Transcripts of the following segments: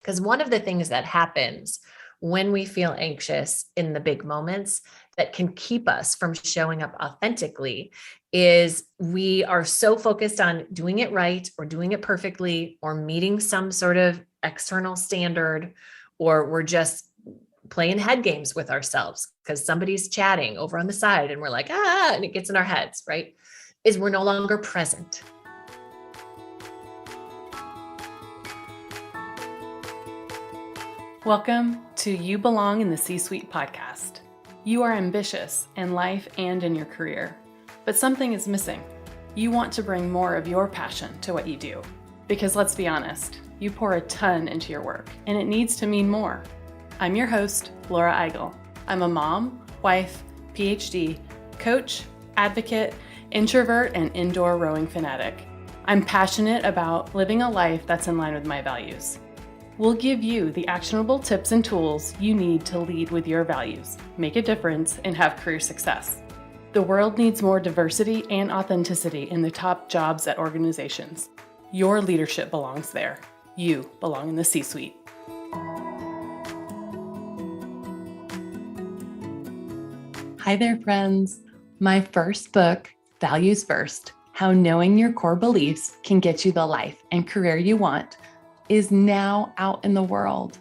Because one of the things that happens when we feel anxious in the big moments that can keep us from showing up authentically is we are so focused on doing it right or doing it perfectly or meeting some sort of external standard, or we're just playing head games with ourselves because somebody's chatting over on the side and we're like, and it gets in our heads, right? Is we're no longer present. Welcome to You Belong in the C-Suite podcast. You are ambitious in life and in your career, but something is missing. You want to bring more of your passion to what you do. Because let's be honest, you pour a ton into your work and it needs to mean more. I'm your host, Laura Eigel. I'm a mom, wife, PhD, coach, advocate, introvert, and indoor rowing fanatic. I'm passionate about living a life that's in line with my values. We'll give you the actionable tips and tools you need to lead with your values, make a difference, and have career success. The world needs more diversity and authenticity in the top jobs at organizations. Your leadership belongs there. You belong in the C-Suite. Hi there, friends. My first book, Values First: How Knowing Your Core Beliefs Can Get You the Life and Career You Want, is now out in the world.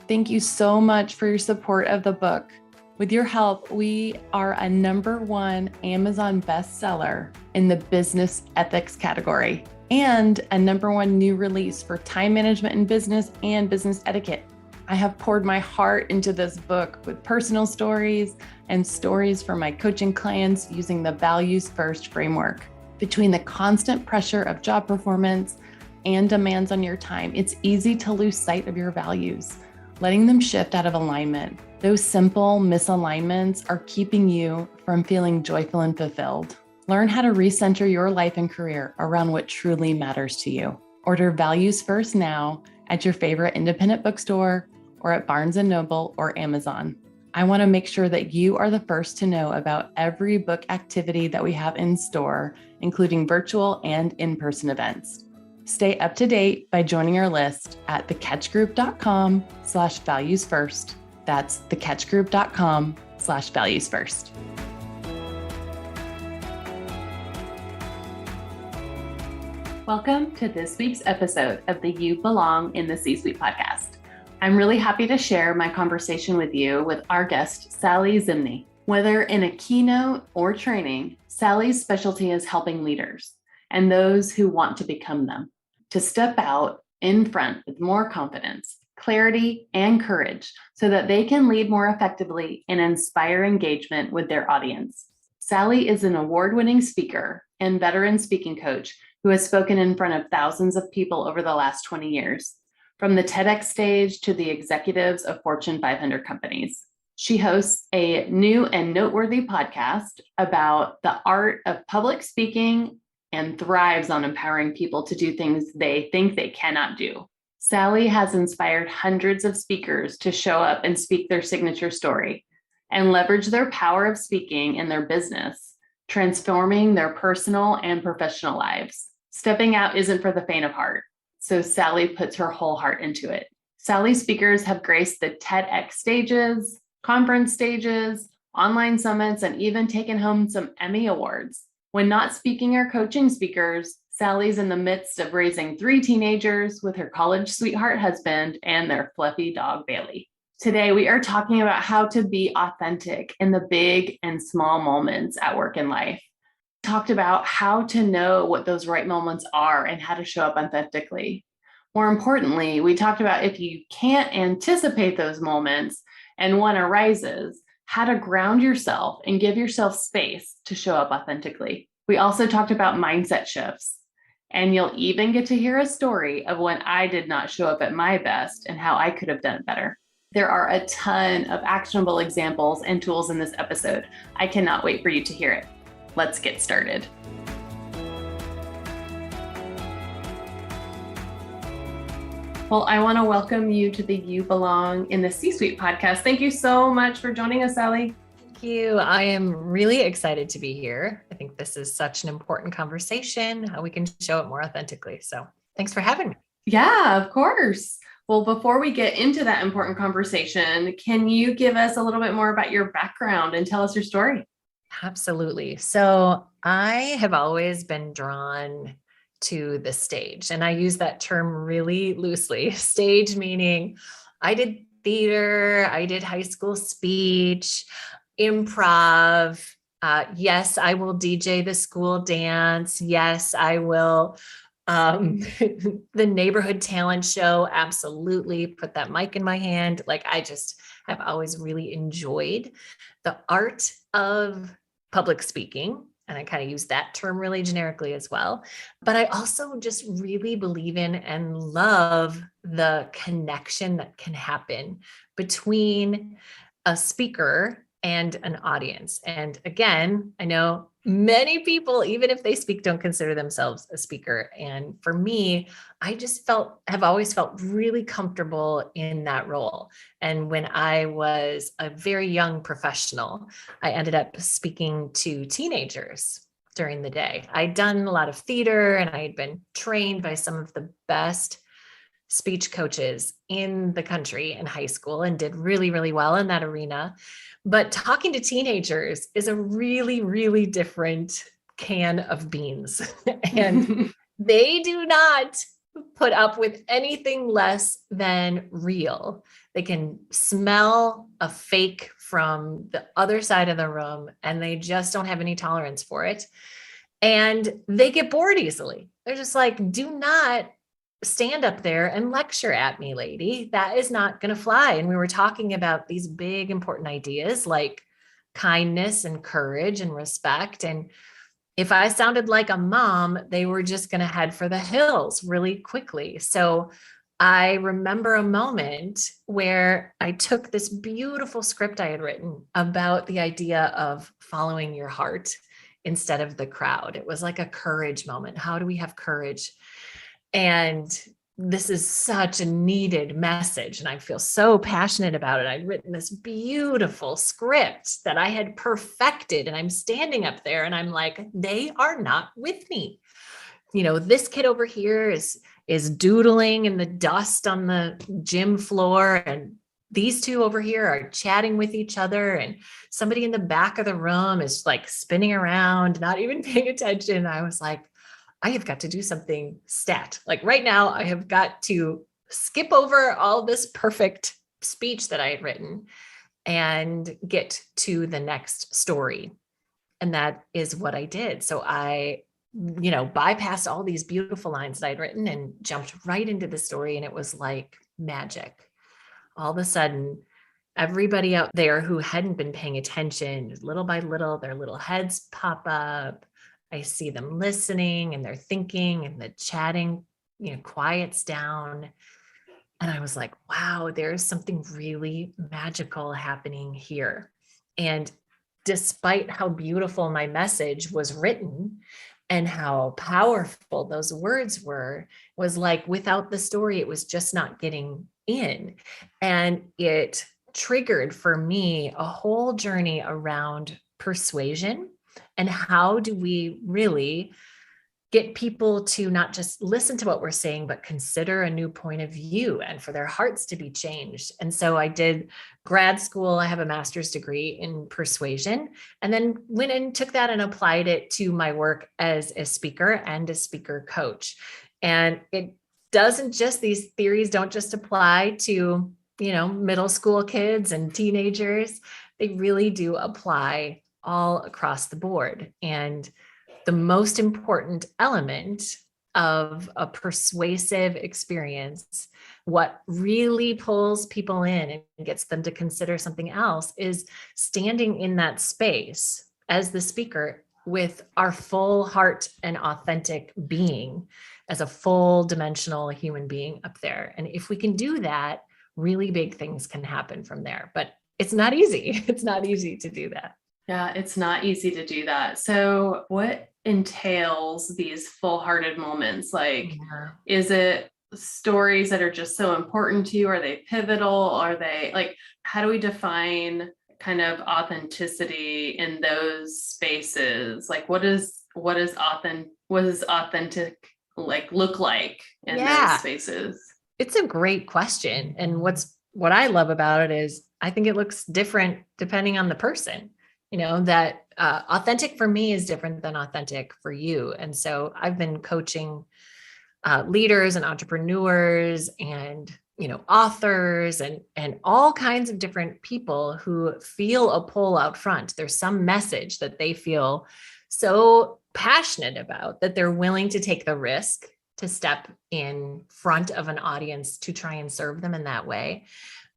Thank you so much for your support of the book. With your help, we are a #1 Amazon bestseller in the business ethics category and a #1 new release for time management in business and business etiquette. I have poured my heart into this book with personal stories and stories from my coaching clients using the Values First framework. Between the constant pressure of job performance and demands on your time, it's easy to lose sight of your values, letting them shift out of alignment. Those simple misalignments are keeping you from feeling joyful and fulfilled. Learn how to recenter your life and career around what truly matters to you. Order Values First now at your favorite independent bookstore or at Barnes & Noble or Amazon. I want to make sure that you are the first to know about every book activity that we have in store, including virtual and in-person events. Stay up to date by joining our list at thecatchgroup.com/valuesfirst. That's thecatchgroup.com/valuesfirst. Welcome to this week's episode of the You Belong in the C-Suite podcast. I'm really happy to share my conversation with you with our guest, Sally Zimney. Whether in a keynote or training, Sally's specialty is helping leaders and those who want to become them to step out in front with more confidence, clarity, and courage so that they can lead more effectively and inspire engagement with their audience. Sally is an award-winning speaker and veteran speaking coach who has spoken in front of thousands of people over the last 20 years, from the TEDx stage to the executives of Fortune 500 companies. She hosts a new and noteworthy podcast about the art of public speaking and thrives on empowering people to do things they think they cannot do. Sally has inspired hundreds of speakers to show up and speak their signature story and leverage their power of speaking in their business, transforming their personal and professional lives. Stepping out isn't for the faint of heart, so Sally puts her whole heart into it. Sally's speakers have graced the TEDx stages, conference stages, online summits, and even taken home some Emmy Awards. When not speaking or coaching speakers, Sally's in the midst of raising 3 teenagers with her college sweetheart husband and their fluffy dog, Bailey. Today, we are talking about how to be authentic in the big and small moments at work and life. We talked about how to know what those right moments are and how to show up authentically. More importantly, we talked about if you can't anticipate those moments and one arises, how to ground yourself and give yourself space to show up authentically. We also talked about mindset shifts, and you'll even get to hear a story of when I did not show up at my best and how I could have done it better. There are a ton of actionable examples and tools in this episode. I cannot wait for you to hear it. Let's get started. Well, I want to welcome you to the You Belong in the C-Suite podcast. Thank you so much for joining us, Sally. Thank you. I am really excited to be here. I think this is such an important conversation, how we can show it more authentically. So thanks for having me. Yeah, of course. Well, before we get into that important conversation, can you give us a little bit more about your background and tell us your story? Absolutely. So I have always been drawn to the stage, and I use that term really loosely. Stage meaning I did theater, I did high school speech, improv. Yes, I will DJ the school dance. Yes, I will. The neighborhood talent show. Absolutely. Put that mic in my hand. Like I just have always really enjoyed the art of public speaking. And I kind of use that term really generically as well. But I also just really believe in and love the connection that can happen between a speaker and an audience. And again, I know many people, even if they speak, don't consider themselves a speaker. And for me, I just have always felt really comfortable in that role. And when I was a very young professional, I ended up speaking to teenagers during the day. I'd done a lot of theater and I had been trained by some of the best speech coaches in the country in high school and did really, really well in that arena. But talking to teenagers is a really, really different can of beans. And they do not put up with anything less than real. They can smell a fake from the other side of the room and they just don't have any tolerance for it. And they get bored easily. They're just like, do not stand up there and lecture at me, lady. That is not going to fly. And we were talking about these big, important ideas like kindness and courage and respect. And if I sounded like a mom, they were just going to head for the hills really quickly. So I remember a moment where I took this beautiful script I had written about the idea of following your heart instead of the crowd. It was like a courage moment. How do we have courage? And this is such a needed message. And I feel so passionate about it. I'd written this beautiful script that I had perfected. And I'm standing up there and I'm like, they are not with me. This kid over here is doodling in the dust on the gym floor. And these two over here are chatting with each other. And somebody in the back of the room is like spinning around, not even paying attention. I was like, I have got to do something stat. Like right now, I have got to skip over all this perfect speech that I had written and get to the next story. And that is what I did. So I, bypassed all these beautiful lines that I'd written and jumped right into the story. And it was like magic. All of a sudden, everybody out there who hadn't been paying attention, little by little, their little heads pop up. I see them listening and they're thinking and the chatting, quiets down. And I was like, wow, there's something really magical happening here. And despite how beautiful my message was written and how powerful those words were, was like without the story, it was just not getting in. And it triggered for me a whole journey around persuasion. And how do we really get people to not just listen to what we're saying, but consider a new point of view and for their hearts to be changed? And so I did grad school. I have a master's degree in persuasion, and then went and took that and applied it to my work as a speaker and a speaker coach. And these theories don't just apply to, middle school kids and teenagers. They really do apply all across the board. And the most important element of a persuasive experience, what really pulls people in and gets them to consider something else, is standing in that space as the speaker with our full heart and authentic being as a full dimensional human being up there. And if we can do that, really big things can happen from there. But it's not easy. It's not easy to do that. Yeah, it's not easy to do that. So what entails these full-hearted moments? Like, is it stories that are just so important to you? Are they pivotal? Are they like, how do we define kind of authenticity in those spaces? Like, what does authentic like look like in those spaces? It's a great question. And what I love about it is I think it looks different depending on the person, that authentic for me is different than authentic for you. And so I've been coaching leaders and entrepreneurs and authors and all kinds of different people who feel a pull out front. There's some message that they feel so passionate about that they're willing to take the risk to step in front of an audience to try and serve them in that way.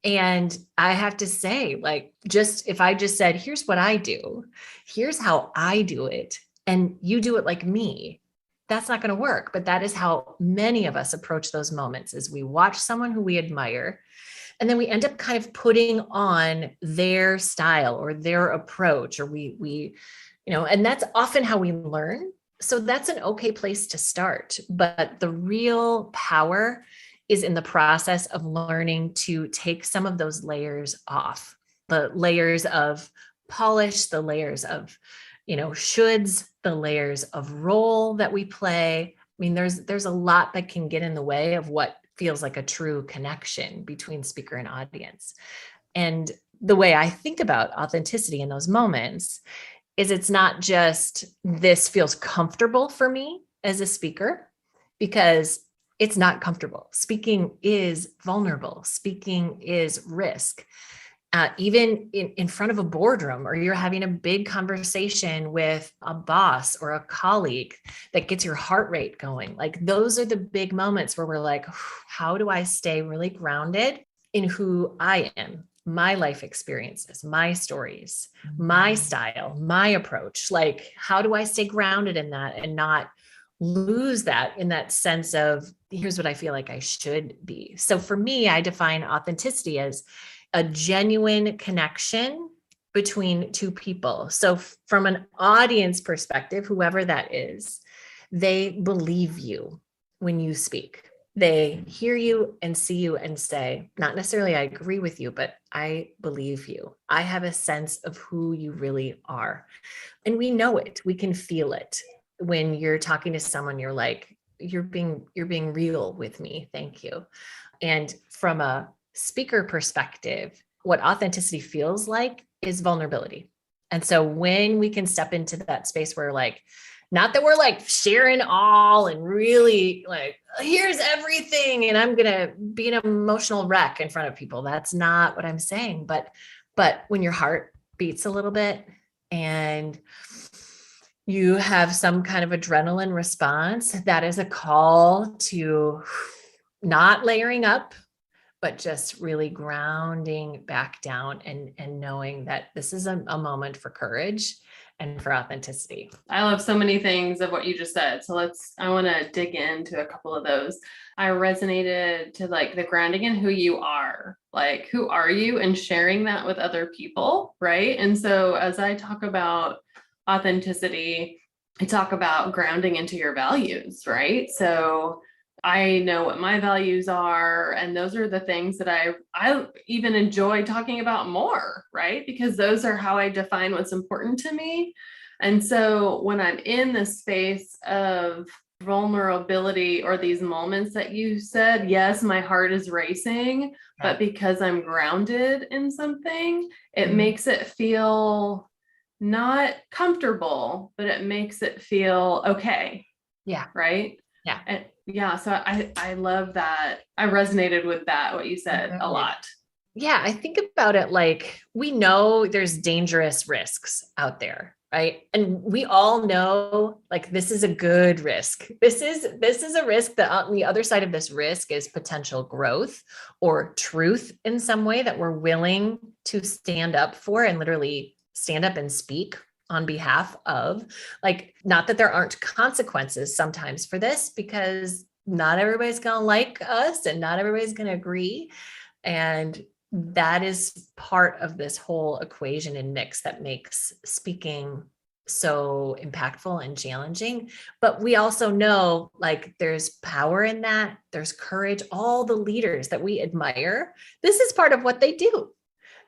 And I have to say, like, just if I just said, here's what I do, here's how I do it, and you do it like me, that's not going to work. But that is how many of us approach those moments, is we watch someone who we admire, and then we end up kind of putting on their style or their approach, or we and that's often how we learn. So that's an okay place to start. But the real power is in the process of learning to take some of those layers off, the layers of polish, the layers of, shoulds, the layers of role that we play. I mean, there's a lot that can get in the way of what feels like a true connection between speaker and audience. And the way I think about authenticity in those moments is it's not just this feels comfortable for me as a speaker, because it's not comfortable. Speaking is vulnerable. Speaking is risk. Even in front of a boardroom, or you're having a big conversation with a boss or a colleague that gets your heart rate going. Like, those are the big moments where we're like, how do I stay really grounded in who I am, my life experiences, my stories, my style, my approach? Like, how do I stay grounded in that and not lose that in that sense of, here's what I feel like I should be? So for me, I define authenticity as a genuine connection between two people. So from an audience perspective, whoever that is, they believe you when you speak. They hear you and see you and say, not necessarily I agree with you, but I believe you. I have a sense of who you really are. And we know it. We can feel it. When you're talking to someone, you're like, you're being real with me. Thank you. And from a speaker perspective, what authenticity feels like is vulnerability. And so when we can step into that space where, like, not that we're like sharing all and really like, here's everything, and I'm going to be an emotional wreck in front of people. That's not what I'm saying. But when your heart beats a little bit and you have some kind of adrenaline response, that is a call to not layering up, but just really grounding back down and knowing that this is a moment for courage and for authenticity. I love so many things of what you just said. So I want to dig into a couple of those. I resonated to like the grounding in who you are, like, who are you, and sharing that with other people. Right. And so as I talk about authenticity, I talk about grounding into your values. Right. So I know what my values are, and those are the things that I even enjoy talking about more, right? Because those are how I define what's important to me. And so when I'm in the space of vulnerability, or these moments that you said, yes, my heart is racing, but because I'm grounded in something, it makes it feel not comfortable, but it makes it feel okay. Yeah. Right. Yeah. And yeah. So I love that. I resonated with that, what you said, a lot. Yeah. I think about it like, we know there's dangerous risks out there, right? And we all know, like, this is a good risk. This is a risk that on the other side of this risk is potential growth or truth in some way that we're willing to stand up for, and literally stand up and speak on behalf of. Like, not that there aren't consequences sometimes for this, because not everybody's going to like us and not everybody's going to agree. And that is part of this whole equation and mix that makes speaking so impactful and challenging. But we also know, like, there's power in that. There's courage. All the leaders that we admire, this is part of what they do.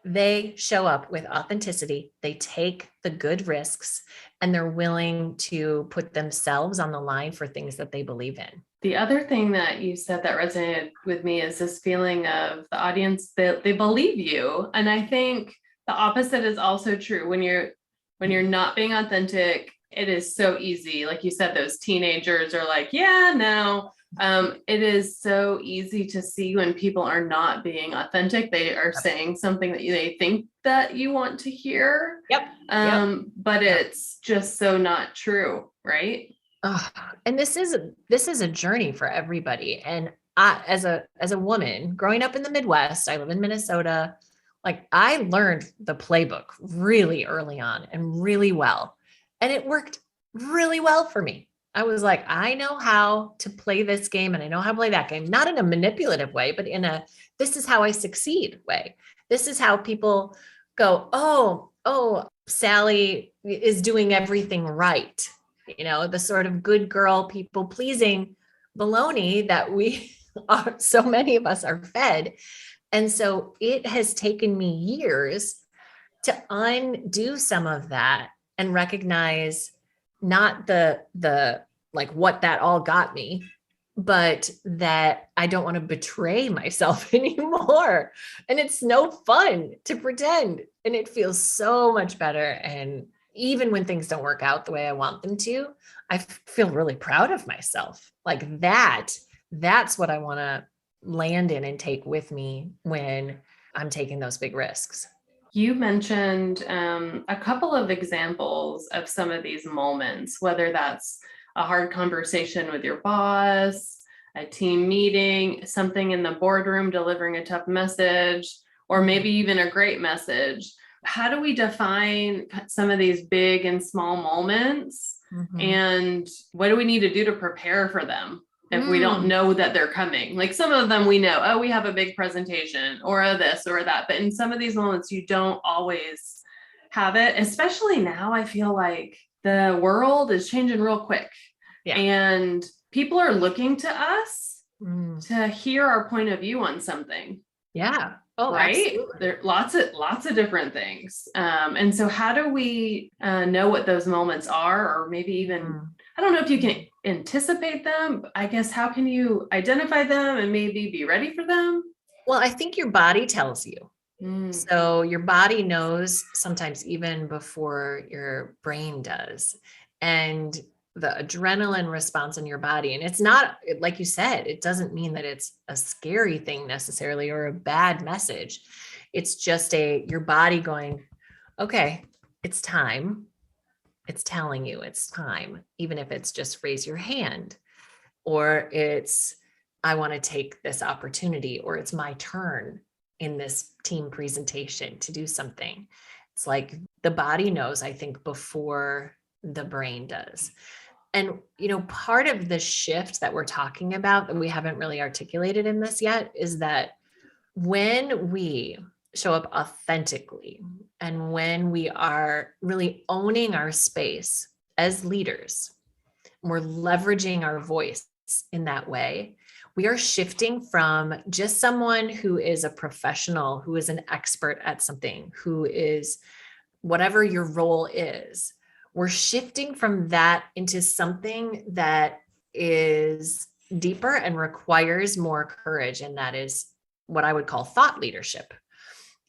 They show up with authenticity. They take the good risks, and they're willing to put themselves on the line for things that they believe in. The other thing that you said that resonated with me is this feeling of the audience that they believe you. And I think the opposite is also true. When you're not being authentic, it is so easy. Like you said, those teenagers are like, yeah, no. It is so easy to see when people are not being authentic. They are saying something that they think that you want to hear. Yep. Yep. But Yep. it's just so not true, right? And this is a journey for everybody. And I, as a woman growing up in the Midwest, I live in Minnesota. Like I learned the playbook really early on and really well. And it worked really well for me. I was like, I know how to play this game and I know how to play that game, not in a manipulative way, but in a this is how I succeed way. This is how people go, oh, Sally is doing everything right. The sort of good girl, people pleasing baloney that we are, so many of us are fed. And so it has taken me years to undo some of that and recognize not the like what that all got me, but that I don't want to betray myself anymore. And it's no fun to pretend. And it feels so much better. And even when things don't work out the way I want them to, I feel really proud of myself. Like that's what I want to land in and take with me when I'm taking those big risks. You mentioned a couple of examples of some of these moments, whether that's a hard conversation with your boss, a team meeting, something in the boardroom, delivering a tough message, or maybe even a great message. How do we define some of these big and small moments? Mm-hmm. And what do we need to do to prepare for them if we don't know that they're coming? Like some of them we know, oh, we have a big presentation or this or that. But in some of these moments, you don't always have it, especially now. I feel like the world is changing real quick. Yeah. And people are looking to us to hear our point of view on something. Yeah. Oh, right. Absolutely. There are lots of different things. And so how do we know what those moments are, or maybe even, I don't know if you can anticipate them, but I guess, how can you identify them and maybe be ready for them? Well, I think your body tells you. So your body knows sometimes even before your brain does. And the adrenaline response in your body. And it's not, like you said, it doesn't mean that it's a scary thing necessarily or a bad message. It's just your body going, okay, it's time. It's telling you it's time, even if it's just raise your hand, or it's, I want to take this opportunity, or it's my turn in this team presentation to do something. It's like the body knows, I think, before the brain does. And, part of the shift that we're talking about that we haven't really articulated in this yet is that when we show up authentically and when we are really owning our space as leaders, we're leveraging our voice in that way, we are shifting from just someone who is a professional, who is an expert at something, who is whatever your role is. We're shifting from that into something that is deeper and requires more courage. And that is what I would call thought leadership.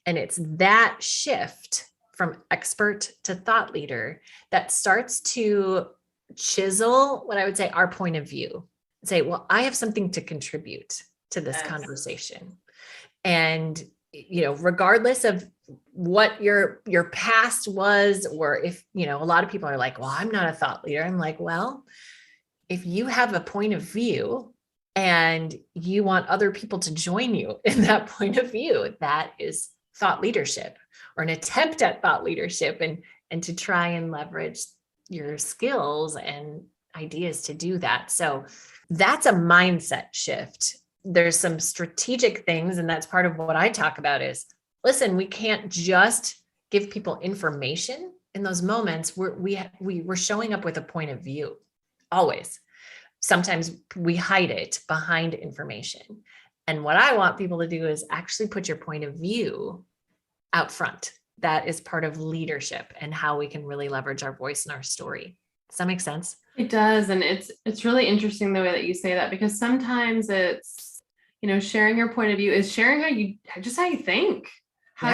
And it's that shift from expert to thought leader that starts to chisel what I would say our point of view. Say, well, I have something to contribute to this conversation. And, regardless of what your past was, or if, a lot of people are like, well, I'm not a thought leader. I'm like, well, if you have a point of view and you want other people to join you in that point of view, that is thought leadership, or an attempt at thought leadership, and to try and leverage your skills and ideas to do that. So that's a mindset shift. There's some strategic things, and that's part of what I talk about is, listen, we can't just give people information in those moments. We're showing up with a point of view always. Sometimes we hide it behind information. And what I want people to do is actually put your point of view out front. That is part of leadership and how we can really leverage our voice and our story. Does that make sense? It does. And it's really interesting the way that you say that, because sometimes it's, sharing your point of view is sharing how you think, how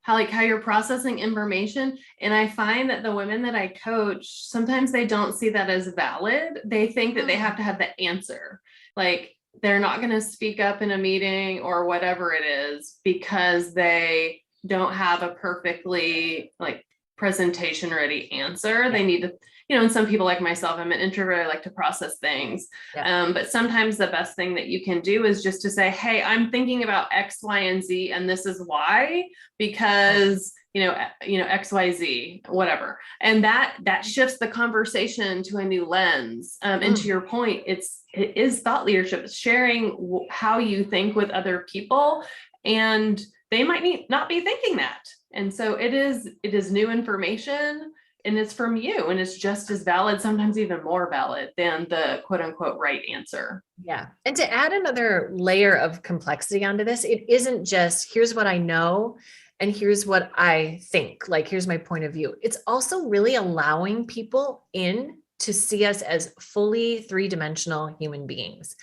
Yeah. you're processing information. And I find that the women that I coach, sometimes they don't see that as valid. They think that they have to have the answer. Like, they're not going to speak up in a meeting or whatever it is because they don't have a perfectly like presentation ready answer. They need to, and some people like myself, I'm an introvert, I like to process things. Yeah. But sometimes the best thing that you can do is just to say, hey, I'm thinking about X, Y, and Z, and this is why, because XYZ, whatever. And that shifts the conversation to a new lens. And to your point, it is thought leadership, sharing how you think with other people, and they might not be thinking that. And so it is new information, and it's from you, and it's just as valid, sometimes even more valid than the quote unquote right answer. Yeah. And to add another layer of complexity onto this, it isn't just here's what I know and here's what I think, like here's my point of view. It's also really allowing people in to see us as fully three-dimensional human beings.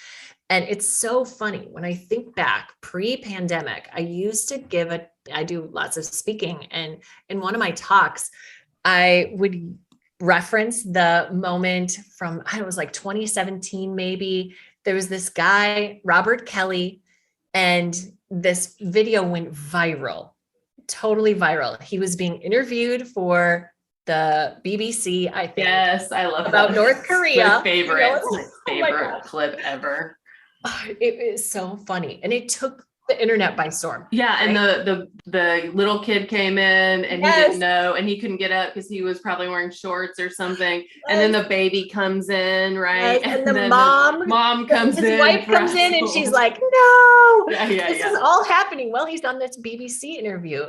And it's so funny when I think back pre-pandemic, I used to I do lots of speaking, and in one of my talks, I would reference the moment from, I was like 2017, maybe. There was this guy, Robert Kelly, and this video went viral, totally viral. He was being interviewed for the BBC, I think. Yes, I love about that. North Korea. My favorite clip ever. It is so funny. And it took the internet by storm. Yeah. Right? And the little kid came in and he didn't know, and he couldn't get up because he was probably wearing shorts or something. And then the baby comes in, right? And the mom comes in. His wife comes in and she's like, no, this is all happening while he's on this BBC interview.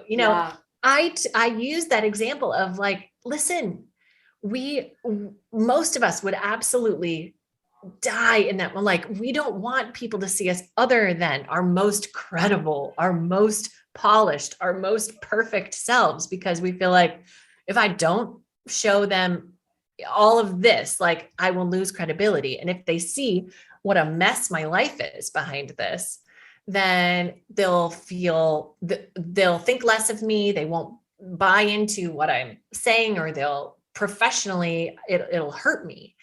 I use that example of like, listen, most of us would absolutely die in that one. Like, we don't want people to see us other than our most credible, our most polished, our most perfect selves, because we feel like if I don't show them all of this, like I will lose credibility. And if they see what a mess my life is behind this, then they'll think less of me. They won't buy into what I'm saying, or they'll professionally, it'll hurt me.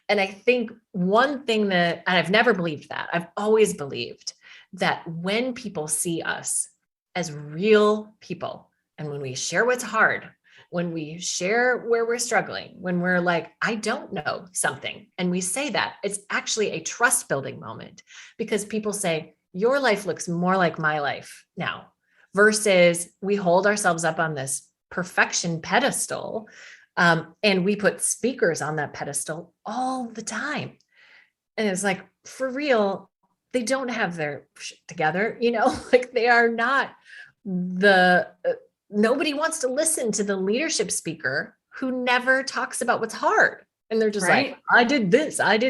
And I think one thing and I've never believed that, I've always believed that when people see us as real people, and when we share what's hard, when we share where we're struggling, when we're like, I don't know something, and we say that, it's actually a trust building moment, because people say, your life looks more like my life now, versus we hold ourselves up on this perfection pedestal. And we put speakers on that pedestal all the time. And it's like, for real, they don't have their shit together, like they are not nobody wants to listen to the leadership speaker who never talks about what's hard. And they're just like, I did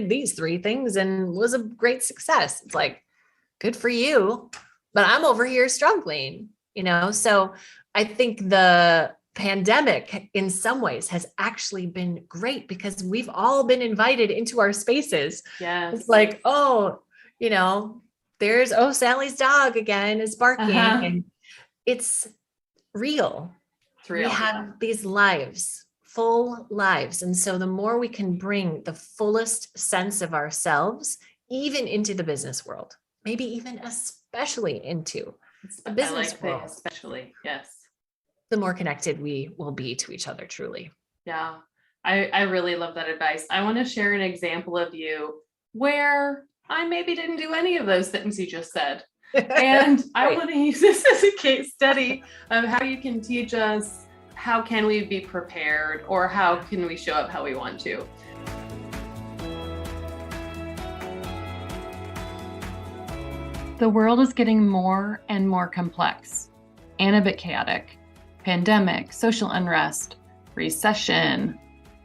these 3 things and was a great success. It's like, good for you, but I'm over here struggling, So I think the pandemic in some ways has actually been great, because we've all been invited into our spaces. Yes. It's like, there's, Sally's dog again is barking. And it's real. We have these lives, full lives. And so the more we can bring the fullest sense of ourselves, even into the business world, maybe even especially into the business world, especially, yes, the more connected we will be to each other, truly. Yeah. I really love that advice. I want to share an example of you where I maybe didn't do any of those things you just said. And I want to use this as a case study of how you can teach us, how can we be prepared, or how can we show up how we want to. The world is getting more and more complex and a bit chaotic. Pandemic, social unrest, recession,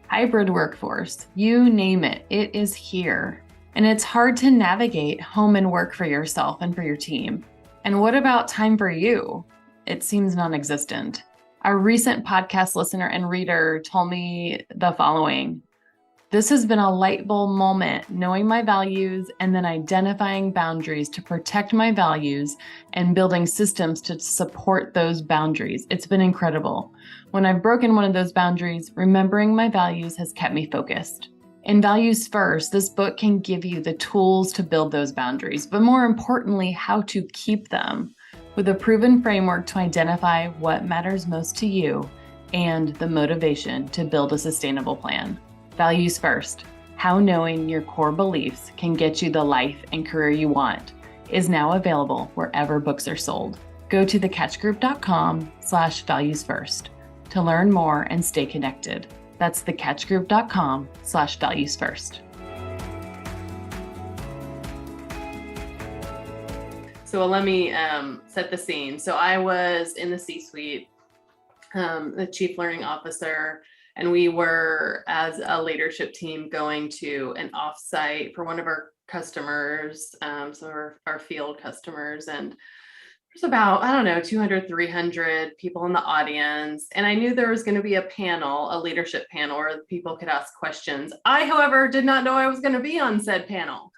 hybrid workforce, you name it, it is here. And it's hard to navigate home and work for yourself and for your team. And what about time for you? It seems non-existent. A recent podcast listener and reader told me the following: This has been a light bulb moment, knowing my values and then identifying boundaries to protect my values and building systems to support those boundaries. It's been incredible. When I've broken one of those boundaries, remembering my values has kept me focused. In Values First, this book can give you the tools to build those boundaries, but more importantly, how to keep them with a proven framework to identify what matters most to you and the motivation to build a sustainable plan. Values First, How Knowing Your Core Beliefs Can Get You the Life and Career You Want, is now available wherever books are sold. Go to thecatchgroup.com/valuesfirst to learn more and stay connected. That's thecatchgroup.com/valuesfirst. So let me set the scene. So I was in the C-suite, the chief learning officer, and we were, as a leadership team, going to an offsite for one of our customers, so our field customers. And there's about, 200, 300 people in the audience. And I knew there was going to be a panel, a leadership panel, where people could ask questions. I, however, did not know I was going to be on said panel.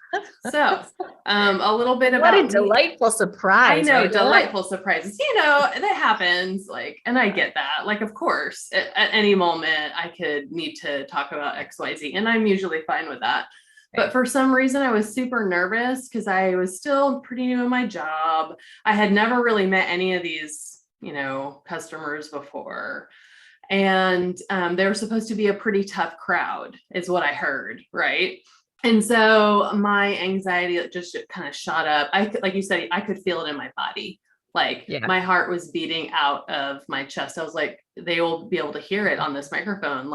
So a little bit about what a delightful surprise. I know, right? Delightful surprises. That happens. And I get that. Of course, at any moment I could need to talk about XYZ, and I'm usually fine with that. Right. But for some reason, I was super nervous because I was still pretty new in my job. I had never really met any of these, customers before. And they were supposed to be a pretty tough crowd, is what I heard, right? And so my anxiety just kind of shot up. Like you said, I could feel it in my body. My heart was beating out of my chest. I was like, they will be able to hear it on this microphone.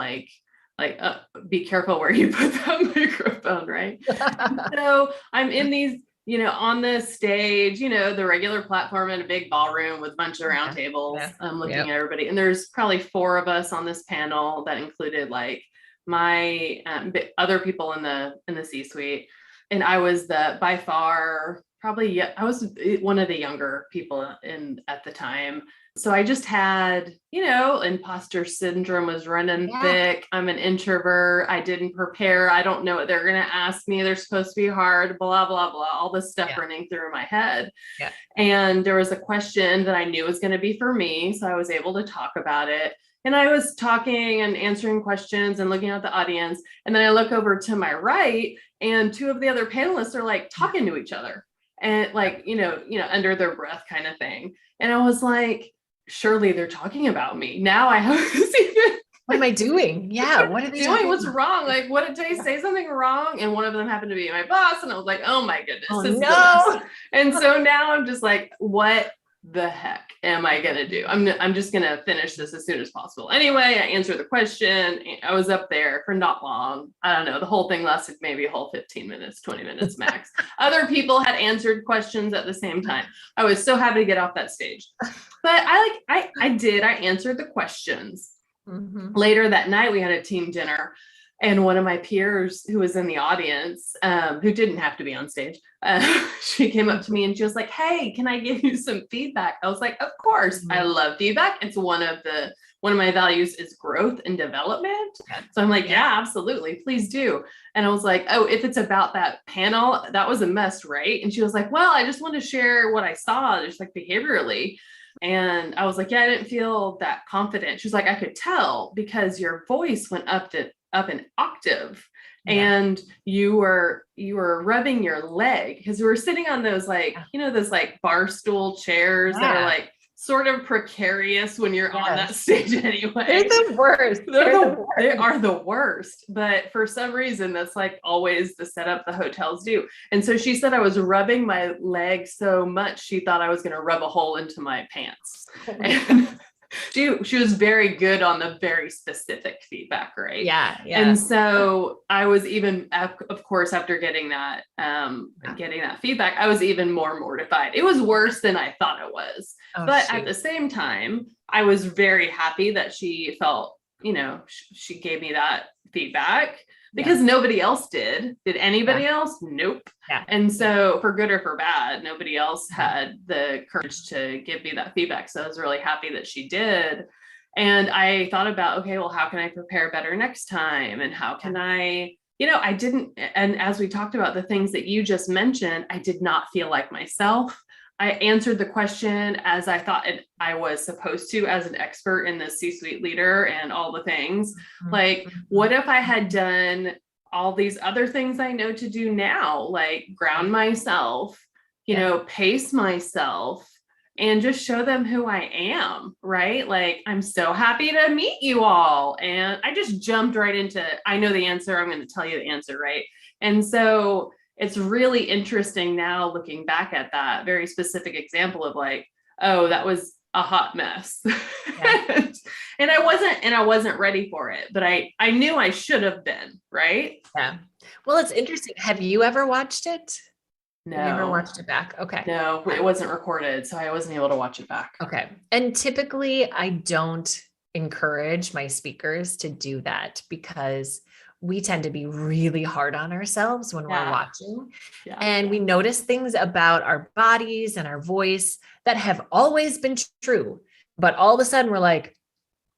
Be careful where you put that microphone, right? So I'm in these, on this stage, the regular platform in a big ballroom with a bunch of round tables. I'm looking at everybody. And there's probably 4 of us on this panel that included my other people in the C-suite, and I was by far I was one of the younger people at the time. So I just had, imposter syndrome was running thick. I'm an introvert. I didn't prepare. I don't know what they're going to ask me. They're supposed to be hard, blah, blah, blah, all this stuff running through my head. Yeah. And there was a question that I knew was going to be for me. So I was able to talk about it. And I was talking and answering questions and looking at the audience. And then I look over to my right, and 2 of the other panelists are talking to each other and under their breath kind of thing. And I was like, surely they're talking about me. Now I have this even. What am I doing? Yeah. What are they doing? What's wrong? What did I say something wrong? And one of them happened to be my boss. And I was like, oh my goodness. This is the best. And so now I'm just like, what the heck am I going to do? I'm just going to finish this as soon as possible. Anyway, I answered the question. I was up there for not long. I don't know. The whole thing lasted maybe a whole 15 minutes, 20 minutes max. Other people had answered questions at the same time. I was so happy to get off that stage. But I answered the questions. Mm-hmm. Later that night, we had a team dinner. And one of my peers who was in the audience, who didn't have to be on stage, she came up to me and she was like, hey, can I give you some feedback? I was like, of course. Mm-hmm. I love feedback. It's one of my values is growth and development. So I'm like, yeah, absolutely. Please do. And I was like, oh, if it's about that panel, that was a mess, right? And she was like, well, I just want to share what I saw, just behaviorally. And I was like, yeah, I didn't feel that confident. She was like, I could tell because your voice went up an octave, and you were rubbing your leg because we were sitting on those those bar stool chairs that are sort of precarious when you're on that stage anyway. They're the worst. They are the worst. But for some reason, that's always the setup the hotels do. And so she said I was rubbing my leg so much, she thought I was going to rub a hole into my pants. And she was very good on the very specific feedback, right? Yeah. And so I was even, of course, after getting that feedback, I was even more mortified. It was worse than I thought it was. But at the same time, I was very happy that she felt, she gave me that feedback because nobody else did. Did anybody else? Nope. Yeah. And so for good or for bad, nobody else had the courage to give me that feedback. So I was really happy that she did. And I thought about, okay, well, how can I prepare better next time? And how can I, I didn't, and as we talked about the things that you just mentioned, I did not feel like myself. I answered the question as I thought I was supposed to, as an expert in the C-suite leader and all the things. Like, what if I had done all these other things I know to do now, like ground myself, pace myself, and just show them who I am, right? Like, I'm so happy to meet you all. And I just jumped right into, I know the answer. I'm going to tell you the answer, right? And so it's really interesting now looking back at that very specific example of like, oh, that was a hot mess. Yeah. and I wasn't ready for it, but I knew I should have been, right? Yeah. Well, it's interesting. Have you ever watched it? No. Have you ever watched it back? Okay. No, it wasn't recorded, so I wasn't able to watch it back. Okay. And typically I don't encourage my speakers to do that because we tend to be really hard on ourselves when we're watching. Yeah. And we notice things about our bodies and our voice that have always been true. But all of a sudden we're like,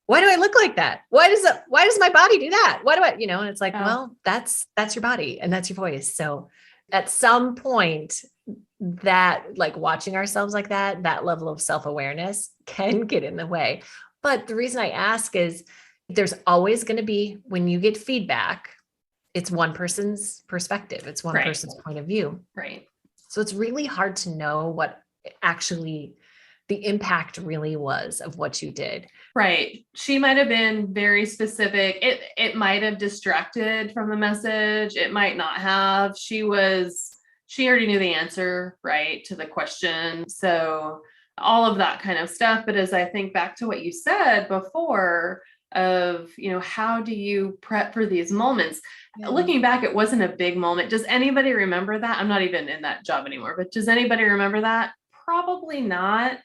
why do I look like that? Why does my body do that? Why do I, and it's like, well, that's your body and that's your voice. So at some point that, like, watching ourselves like that level of self-awareness can get in the way. But the reason I ask is there's always going to be, when you get feedback, it's one person's perspective. It's one person's point of view. Right. So it's really hard to know what actually the impact really was of what you did. Right. She might have been very specific. It might have distracted from the message. It might not have. She already knew the answer, right, to the question. So all of that kind of stuff. But as I think back to what you said before of, how do you prep for these moments? Yeah. Looking back, it wasn't a big moment. Does anybody remember that? I'm not even in that job anymore, but does anybody remember that? Probably not.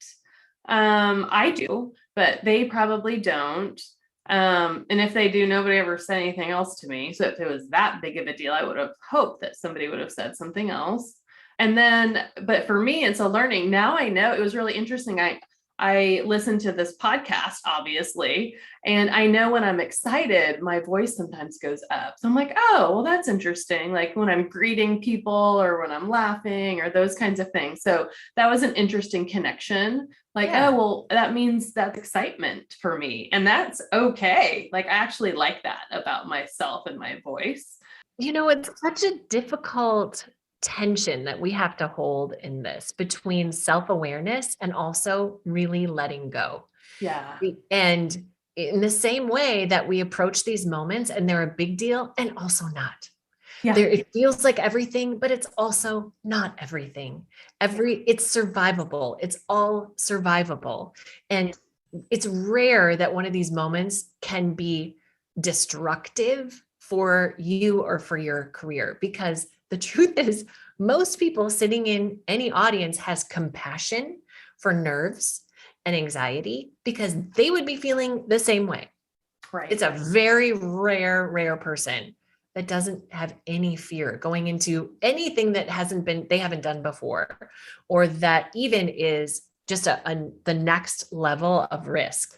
I do, but they probably don't. And if they do, nobody ever said anything else to me. So if it was that big of a deal, I would have hoped that somebody would have said something else. And then, but for me, it's a learning. Now I know. It was really interesting. I listened to this podcast, obviously, and I know when I'm excited, my voice sometimes goes up. So I'm like, oh, well, that's interesting. Like when I'm greeting people or when I'm laughing or those kinds of things. So that was an interesting connection. Like, oh, well, that means that's excitement for me. And that's okay. Like, I actually like that about myself and my voice. It's such a difficult tension that we have to hold in this between self-awareness and also really letting go. Yeah. And in the same way that we approach these moments and they're a big deal and also not. Yeah. It feels like everything, but it's also not everything. It's survivable. It's all survivable. And it's rare that one of these moments can be destructive for you or for your career, because the truth is most people sitting in any audience has compassion for nerves and anxiety because they would be feeling the same way. Right. It's a very rare person that doesn't have any fear going into anything that they haven't done before, or that even is just the next level of risk.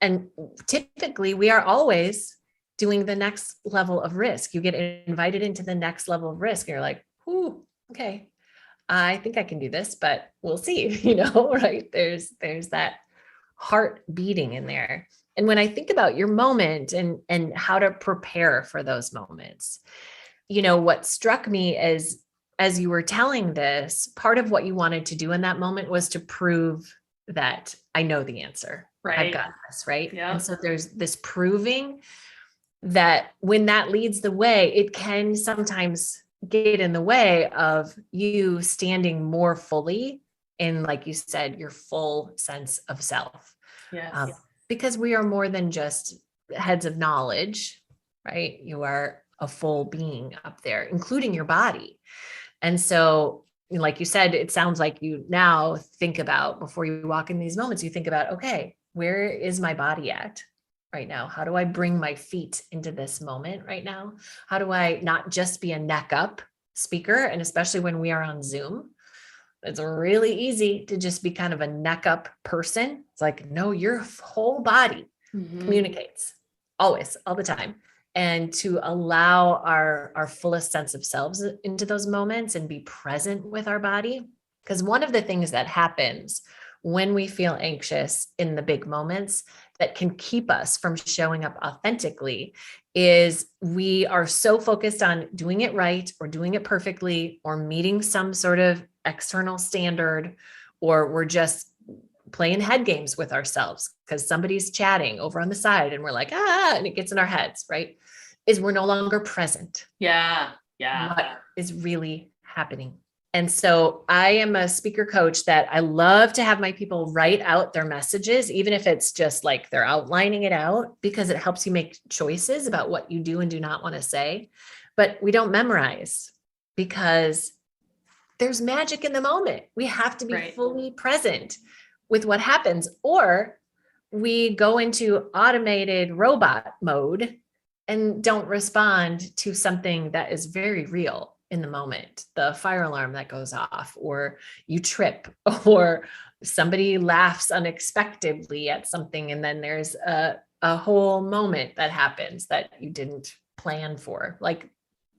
And typically we are always doing the next level of risk. You get invited into the next level of risk. And you're like, ooh, okay, I think I can do this, but we'll see, right? There's that heart beating in there. And when I think about your moment and how to prepare for those moments, what struck me as you were telling this, part of what you wanted to do in that moment was to prove that I know the answer. Right. I've got this, right? Yeah. And so there's this proving that when that leads the way, it can sometimes get in the way of you standing more fully in, like you said, your full sense of self. Yes. Because we are more than just heads of knowledge, right? You are a full being up there, including your body. And so, like you said, it sounds like you now think about, before you walk in these moments, you think about, okay, where is my body at right now? How do I bring my feet into this moment right now? How do I not just be a neck up speaker? And especially when we are on Zoom, it's really easy to just be kind of a neck up person. It's like, no, your whole body, communicates always, all the time. And to allow our fullest sense of selves into those moments and be present with our body. Because one of the things that happens when we feel anxious in the big moments that can keep us from showing up authentically is we are so focused on doing it right or doing it perfectly or meeting some sort of external standard, or we're just playing head games with ourselves because somebody's chatting over on the side and we're like, and it gets in our heads, right? Is we're no longer present. Yeah. What is really happening? And so I am a speaker coach that I love to have my people write out their messages, even if it's just like they're outlining it out, because it helps you make choices about what you do and do not want to say. But we don't memorize because there's magic in the moment. We have to be fully present with what happens, or we go into automated robot mode and don't respond to something that is very real in the moment. The fire alarm that goes off, or you trip, or somebody laughs unexpectedly at something. And then there's a whole moment that happens that you didn't plan for. Like,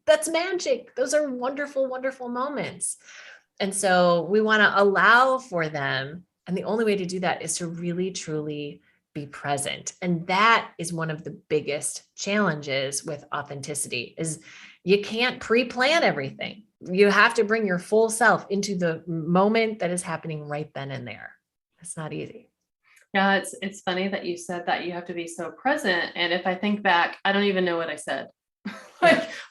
that's magic. Those are wonderful, wonderful moments. And so we want to allow for them. And the only way to do that is to really, truly be present. And that is one of the biggest challenges with authenticity is you can't pre-plan everything. You have to bring your full self into the moment that is happening right then and there. It's not easy. Yeah, it's funny that you said that you have to be so present. And if I think back, I don't even know what I said.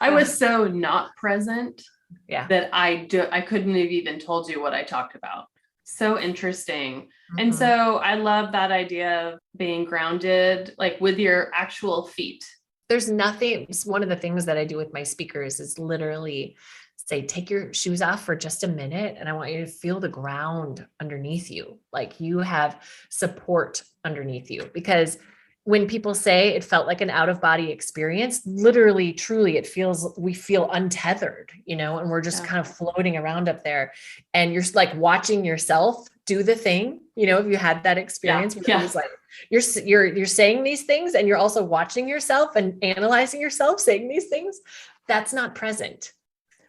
I was so not present that I couldn't have even told you what I talked about. So interesting. And so I love that idea of being grounded, like with your actual feet. There's nothing, one of the things that I do with my speakers is literally say, take your shoes off for just a minute. And I want you to feel the ground underneath you. Like you have support underneath you, because when people say it felt like an out of body experience, literally, truly, we feel untethered, and we're just kind of floating around up there, and you're like watching yourself do the thing. If you had that experience, where it was like, you're saying these things and you're also watching yourself and analyzing yourself saying these things. That's not present,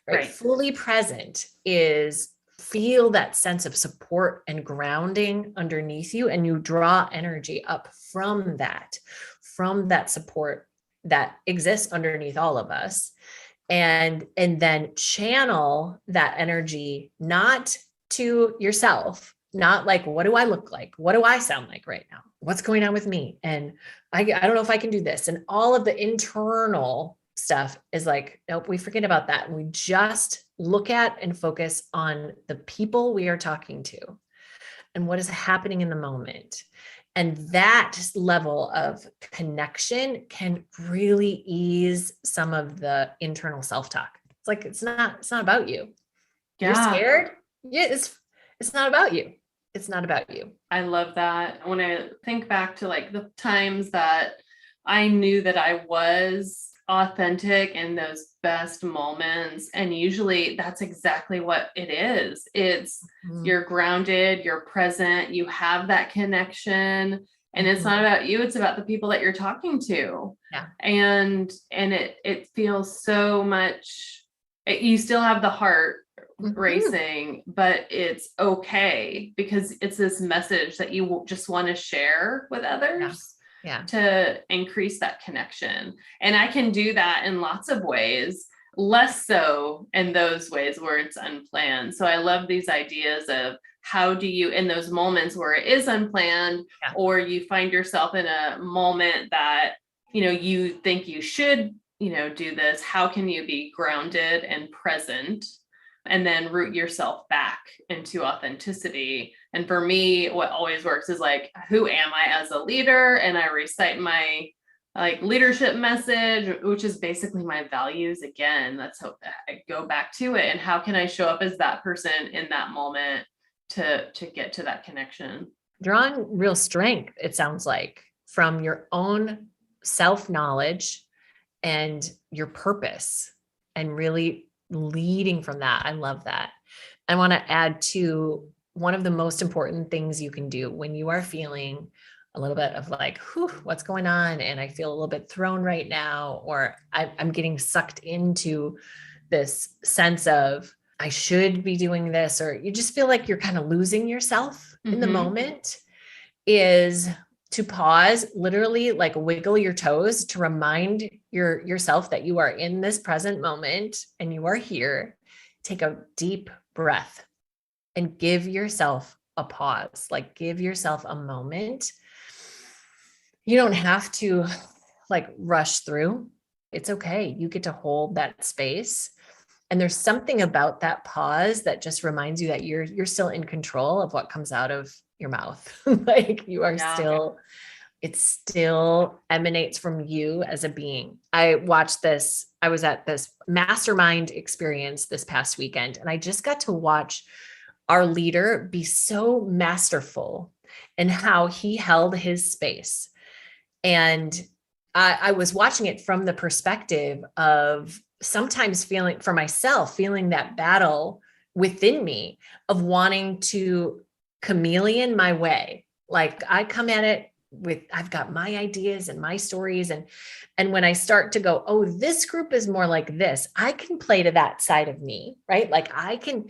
right? Fully present is feel that sense of support and grounding underneath you, and you draw energy up from that support that exists underneath all of us, and then channel that energy not to yourself, not like, what do I look like? What do I sound like right now? What's going on with me? And I don't know if I can do this. And all of the internal stuff is like, nope, we forget about that. And we just look at and focus on the people we are talking to and what is happening in the moment. And that level of connection can really ease some of the internal self-talk. It's like, it's not about you. You're scared. Yeah, it's not about you. It's not about you. I love that. When I think back to like the times that I knew that I was authentic in those best moments, and usually that's exactly what it is. It's you're grounded, you're present, you have that connection, and it's not about you, it's about the people that you're talking to. And it feels so much, you still have the heart racing, but it's okay, because it's this message that you just want to share with others. To increase that connection. And I can do that in lots of ways, less so in those ways where it's unplanned. So I love these ideas of how do you, in those moments where it is unplanned, or you find yourself in a moment that, you think you should, do this, how can you be grounded and present, and then root yourself back into authenticity? And for me, what always works is like, who am I as a leader? And I recite my leadership message, which is basically my values. Again, that's how I go back to it. And how can I show up as that person in that moment to get to that connection? Drawing real strength, it sounds like, from your own self-knowledge and your purpose, and really leading from that. I love that. I want to add to one of the most important things you can do when you are feeling a little bit of like, whew, what's going on? And I feel a little bit thrown right now, or I'm getting sucked into this sense of I should be doing this, or you just feel like you're kind of losing yourself in the moment, is to pause, literally like wiggle your toes to remind yourself that you are in this present moment and you are here. Take a deep breath and give yourself a pause, like give yourself a moment. You don't have to like rush through. It's okay. You get to hold that space. And there's something about that pause that just reminds you that you're still in control of what comes out of your mouth. Like you are still, it still emanates from you as a being. I watched this, I was at this mastermind experience this past weekend, and I just got to watch our leader be so masterful in how he held his space. And I was watching it from the perspective of sometimes feeling for myself, feeling that battle within me of wanting to chameleon my way. Like I come at it with, I've got my ideas and my stories. And when I start to go, oh, this group is more like this, I can play to that side of me, right? Like I can,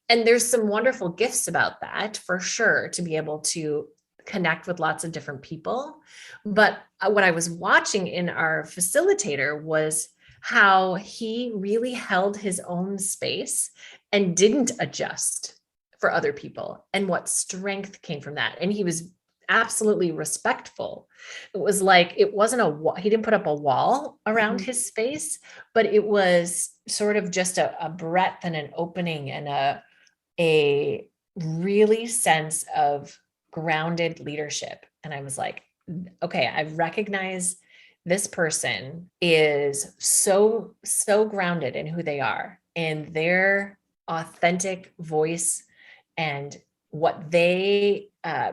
and there's some wonderful gifts about that for sure, to be able to connect with lots of different people. But what I was watching in our facilitator was how he really held his own space and didn't adjust for other people, and what strength came from that. And he was absolutely respectful. It was like, it wasn't a wall. He didn't put up a wall around his space, but it was sort of just a breadth and an opening and a really sense of grounded leadership. And I was like, okay, I recognize this person is so grounded in who they are and their authentic voice and what they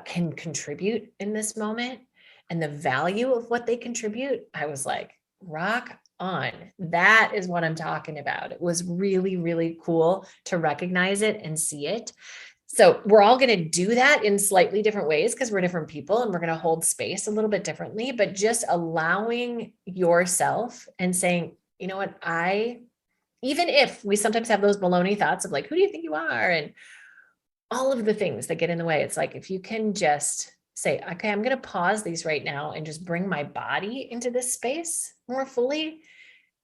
can contribute in this moment and the value of what they contribute. I was like, rock on. That is what I'm talking about. It was really, really cool to recognize it and see it. So we're all going to do that in slightly different ways because we're different people and we're going to hold space a little bit differently, but just allowing yourself and saying, you know what, even if we sometimes have those baloney thoughts of like, who do you think you are? And all of the things that get in the way. It's like, if you can just say, okay, I'm going to pause these right now and just bring my body into this space more fully,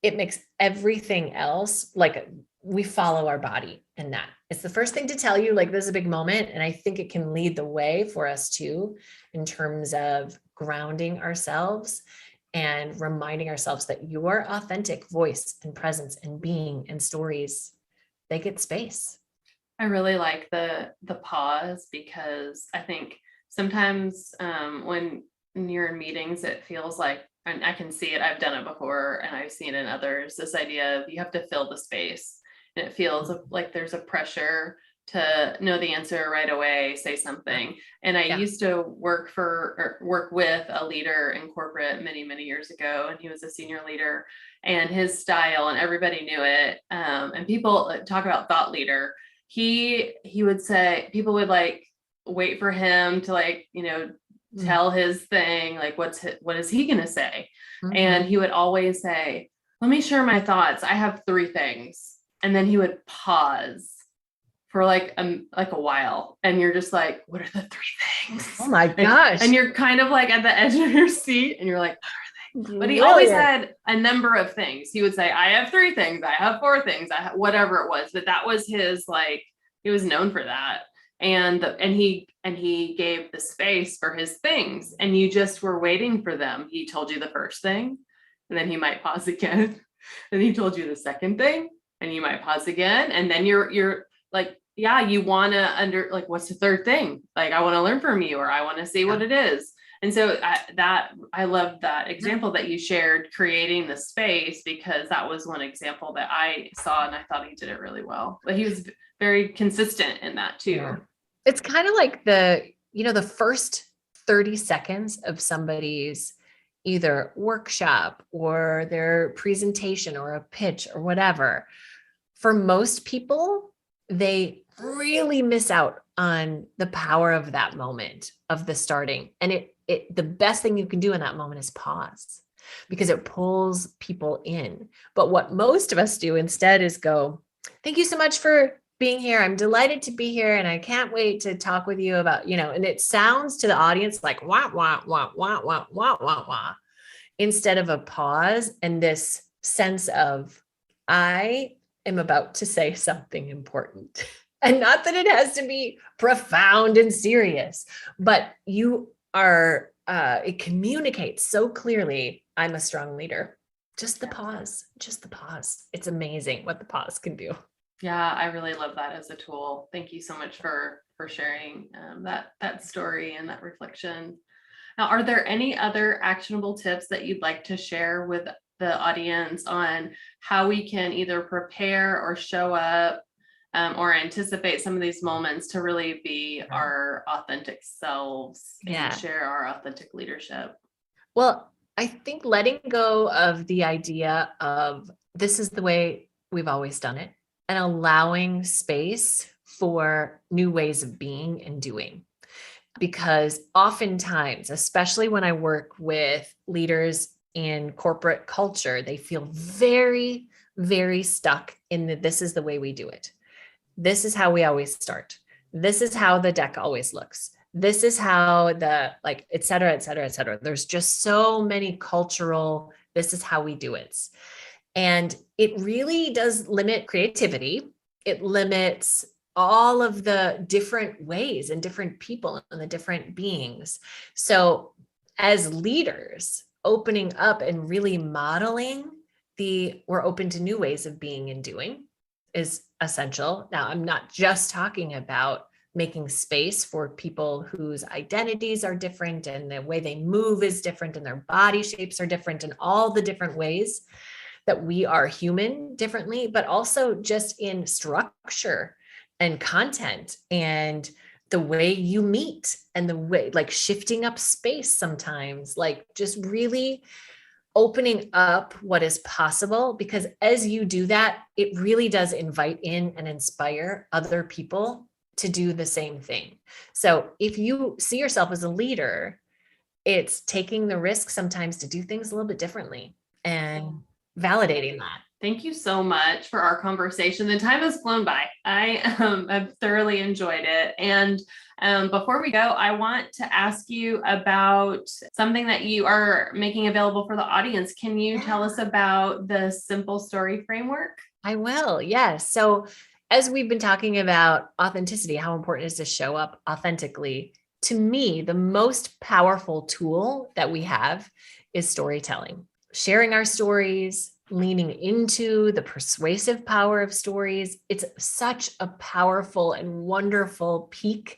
it makes everything else, like we follow our body in that. It's the first thing to tell you, like, this is a big moment. And I think it can lead the way for us too, in terms of grounding ourselves and reminding ourselves that your authentic voice and presence and being and stories, they get space. I really like the pause, because I think sometimes when you're in meetings, it feels like, and I can see it, I've done it before and I've seen it in others, this idea of you have to fill the space, and it feels like there's a pressure to know the answer right away, say something. And I used to work with a leader in corporate many years ago, and he was a senior leader, and his style, and everybody knew it. And people talk about thought leader. He would say, people would like wait for him to like, tell his thing, like what is he going to say? And he would always say, let me share my thoughts. I have 3 things. And then he would pause for like a while. And you're just like, what are the 3 things? Oh my gosh. And you're kind of like at the edge of your seat and you're like, what are they? But he always had a number of things. He would say, I have 3 things. I have 4 things. Whatever it was. But that was his, like, he was known for that. And he gave the space for his things, and you just were waiting for them. He told you the first thing, and then he might pause again. And he told you the second thing, and you might pause again. And then you're like, yeah, you want to what's the third thing? Like, I want to learn from you, or I want to see what it is. And so I love that example that you shared, creating the space, because that was one example that I saw and I thought he did it really well. But he was very consistent in that too. Yeah. It's kind of like the first 30 seconds of somebody's either workshop or their presentation or a pitch or whatever. For most people, they really miss out on the power of that moment of the starting. And the best thing you can do in that moment is pause, because it pulls people in. But what most of us do instead is go, thank you so much for being here. I'm delighted to be here. And I can't wait to talk with you about, and it sounds to the audience like wah, wah, wah, wah, wah, wah, wah, wah, instead of a pause and this sense of, I am about to say something important. And not that it has to be profound and serious, but you are, it communicates so clearly, I'm a strong leader. Just the pause. It's amazing what the pause can do. Yeah, I really love that as a tool. Thank you so much for sharing that story and that reflection. Now, are there any other actionable tips that you'd like to share with the audience on how we can either prepare or show up or anticipate some of these moments to really be our authentic selves and share our authentic leadership? Well, I think letting go of the idea of this is the way we've always done it, and allowing space for new ways of being and doing. Because oftentimes, especially when I work with leaders in corporate culture, they feel very, very stuck in this is the way we do it. This is how we always start. This is how the deck always looks. This is how et cetera, et cetera, et cetera. There's just so many cultural, this is how we do it. And it really does limit creativity. It limits all of the different ways and different people and the different beings. So as leaders, opening up and really modeling we're open to new ways of being and doing is essential. Now, I'm not just talking about making space for people whose identities are different and the way they move is different and their body shapes are different and all the different ways that we are human differently, but also just in structure and content and the way you meet and the way, like shifting up space sometimes, like just really opening up what is possible, because as you do that, it really does invite in and inspire other people to do the same thing. So if you see yourself as a leader, it's taking the risk sometimes to do things a little bit differently and validating that. Thank you so much for our conversation. The time has flown by. I have thoroughly enjoyed it. And before we go, I want to ask you about something that you are making available for the audience. Can you tell us about the Simple Story Framework? I will, yes. So as we've been talking about authenticity, how important it is to show up authentically, to me, the most powerful tool that we have is storytelling. Sharing our stories, leaning into the persuasive power of stories. It's such a powerful and wonderful peek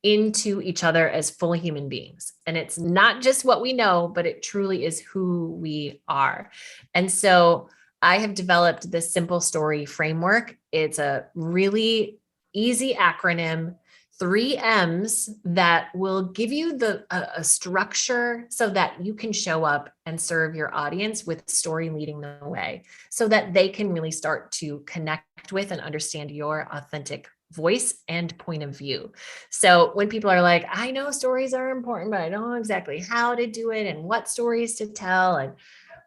into each other as full human beings. And it's not just what we know, but it truly is who we are. And so I have developed this Simple Story Framework. It's a really easy acronym, 3 M's that will give you a structure so that you can show up and serve your audience with story leading the way, so that they can really start to connect with and understand your authentic voice and point of view. So when people are like, I know stories are important, but I don't know exactly how to do it and what stories to tell, and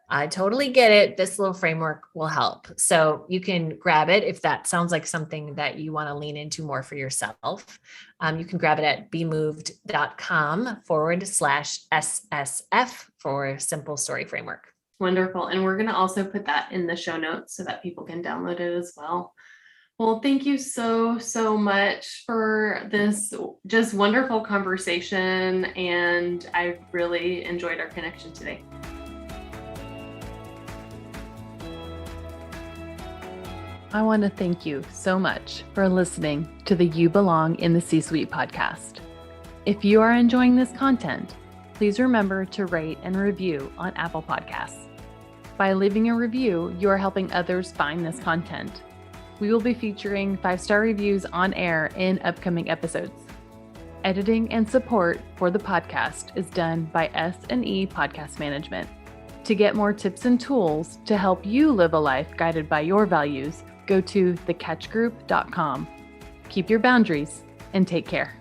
I totally get it. This little framework will help. So you can grab it if that sounds like something that you want to lean into more for yourself. You can grab it at bemoved.com/SSF for Simple Story Framework. Wonderful. And we're going to also put that in the show notes so that people can download it as well. Well, thank you so, so much for this just wonderful conversation. And I really enjoyed our connection today. I want to thank you so much for listening to the You Belong in the C-Suite podcast. If you are enjoying this content, please remember to rate and review on Apple Podcasts. By leaving a review, you are helping others find this content. We will be featuring 5-star reviews on air in upcoming episodes. Editing and support for the podcast is done by S&E Podcast Management. To get more tips and tools to help you live a life guided by your values, go to thecatchgroup.com. Keep your boundaries and take care.